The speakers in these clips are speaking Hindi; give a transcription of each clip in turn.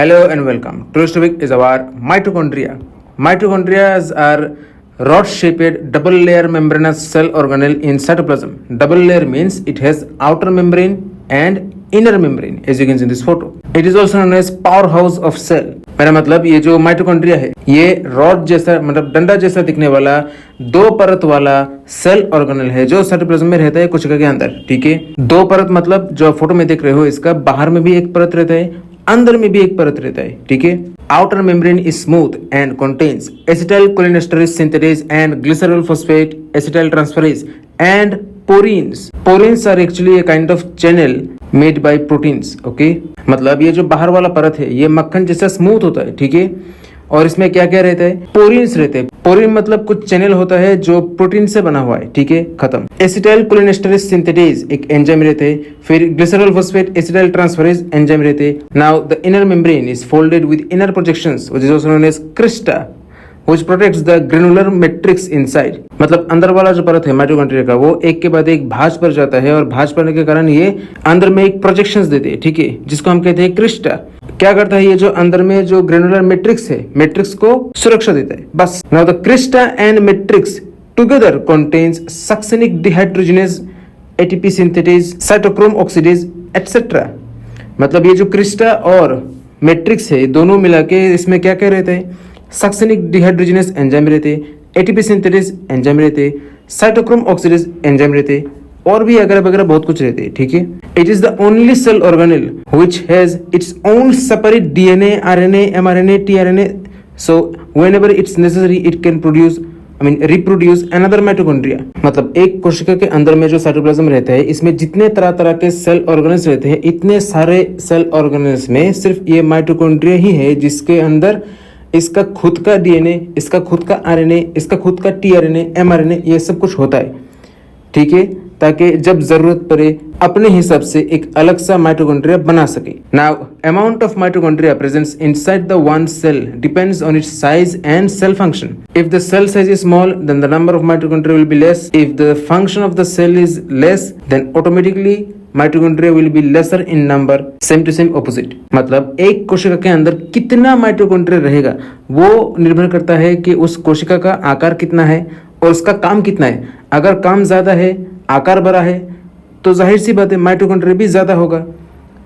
Hello and welcome. Today's topic is about mitochondria. Mitochondria are rod-shaped double-layer membranous cell organelle in cytoplasm. Double layer means it has outer membrane and inner membrane, as you can see in this photo. It is also known as powerhouse of cell. मेरा मतलब ये जो माइटोकॉन्ड्रिया है ये रॉड जैसा मतलब डंडा जैसा दिखने वाला दो परत वाला सेल ऑर्गेनल है जो साइटोप्लाज्म में रहता है कोशिका के अंदर. ठीक है, दो परत मतलब जो फोटो में देख रहे हो इसका बाहर में भी एक परत रहता है, अंदर में भी एक परत रहता है. ठीक है, outer membrane is smooth and contains acetyl cholinesterase synthetase and glycerol phosphate acetyl transferase and porins. Porins are actually a kind of channel made by proteins. Okay, मतलब ये जो बाहर वाला परत है ये मक्खन जैसा स्मूथ होता है. ठीक है, और इसमें क्या क्या रहता है? पोरीन्स रहते हैं. पोरीन मतलब कुछ चैनल होता है जो प्रोटीन से बना हुआ है. ठीक है, खत्म. एसिटाइल कोलिनेस्टरेज सिंथेटेज एक एंजाइम रहते हैं. फिर glycerol phosphate acetyl transferase enzyme रहते हैं. Now the inner membrane is folded with inner projections which is also known as crista which protects the granular matrix inside. मतलब अंदर वाला जो परत है माइटोकॉन्ड्रिया का वो एक के बाद एक भांज पर जाता है और भांज पड़ने के कारण ये अंदर में एक प्रोजेक्शंस देते हैं. ठीक है, जिसको हम कहते हैं क्रिस्टा. क्या करता है ये जो अंदर में जो ग्रेनुलर मैट्रिक्स है मैट्रिक्स को सुरक्षा देता है. बस. Now the Crysta and matrix together contains succinic dehydrogenase ATP synthetase cytochrome oxidase etcetera. मतलब ये जो क्रिस्टा और मैट्रिक्स है दोनों मिला के इसमें क्या क्या रहता है? सक्सेनिक डिहाइड्रोजनेस एंजाइम रहते, एटीपी सिंथेटेज एंजाइम रहते, साइटोक्रोम ऑक्सीडेज एंजाइम रहते और भी अगल वगैरह बहुत कुछ रहते. ठीक है, it is the only cell organelle which has its own separate DNA, RNA, mRNA, tRNA. So whenever it's necessary it can produce reproduce another mitochondria. मतलब एक कोशिका के अंदर में जो साइटोप्लाज्म रहता है इसमें जितने तरह तरह के सेल ऑर्गेनल्स रहते हैं इतने सारे सेल ऑर्गेनल्स में सिर्फ ये माइटोकॉन्ड्रिया ही है जिसके अंदर इसका खुद का डीएनए, इसका खुद का आरएनए, इसका खुद का टीआरएनए, एमआरएनए ये सब कुछ होता है. ठीक है, ताकि जब जरूरत पड़े अपने हिसाब से एक अलग सा माइटोकॉन्ड्रिया बना सके. Now amount of mitochondria presents inside the one cell depends on its size and cell function. If the cell size is small then the number of mitochondria will be less. If the function of the cell is less then automatically mitochondria will be lesser in number. Same to same opposite. मतलब एक कोशिका के अंदर कितना माइटोकॉन्ड्रिया रहेगा वो निर्भर करता है कि उस कोशिका का आकार कितना है और उसका काम कितना है. अगर काम ज्यादा है, आकार बड़ा है तो जाहिर सी बात है माइटोकॉन्ड्रिया भी ज्यादा होगा.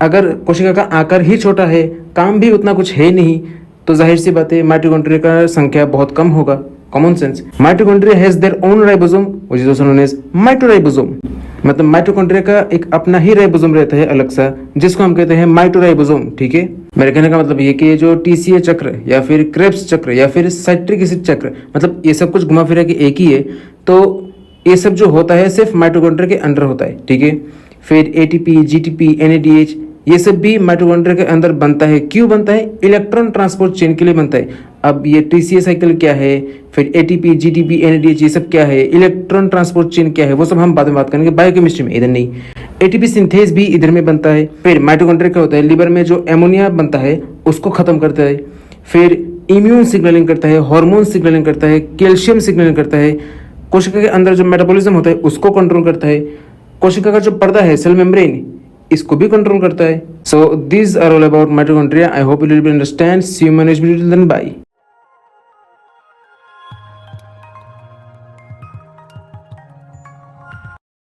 अगर कोशिका का आकार ही छोटा है, काम भी उतना कुछ है नहीं तो जाहिर सी बात है माइटोकॉन्ड्रिया का संख्या बहुत कम होगा. Common sense. Mitochondria has their own ribosome which is also known as mitoribosome. मतलब माइटोकॉन्ड्रिया का एक अपना ही राइबोसोम रहता है अलग सा जिसको हम कहते हैं माइटोराइबोसोम. ठीक है, मेरे कहने का मतलब ये कि ये जो टीसीए चक्र या फिर क्रेब्स चक्र या फिर साइट्रिक एसिड चक्र मतलब ये सब कुछ घुमा फिरा के एक ही है. तो ये सब जो होता है सिर्फ माइटोकॉन्ड्रिया के अंदर होता है. ठीक है, फिर एटीपी, जीटीपी, एनएडीएच ये सब भी माइटोकॉन्ड्रिया के अंदर बनता है. क्यों बनता है? इलेक्ट्रॉन ट्रांसपोर्ट चेन के लिए बनता है. अब ये टीसीए साइकिल क्या है, फिर एटीपी, जीटीपी, एनएडीएच ये सब क्या है, इलेक्ट्रॉन ट्रांसपोर्ट चेन क्या है, वो सब हम बाद में बात करेंगे बायोकेमिस्ट्री में, इधर नहीं. एटीपी सिंथेज भी इधर में बनता है. फिर माइटोकॉन्ड्रिया क्या होता है? लिवर में जो एमोनिया बनता है उसको खत्म करता है. फिर इम्यून सिग्नलिंग करता है, हार्मोन सिग्नलिंग करता है, कैल्शियम सिग्नलिंग करता है. कोशिका के अंदर जो मेटाबॉलिज्म होता है उसको कंट्रोल करता है. कोशिका का जो पर्दा है सेल मेम्ब्रेन इसको भी कंट्रोल करता है. So these are all about mitochondria. I hope you will understand. See you in next video. Then bye.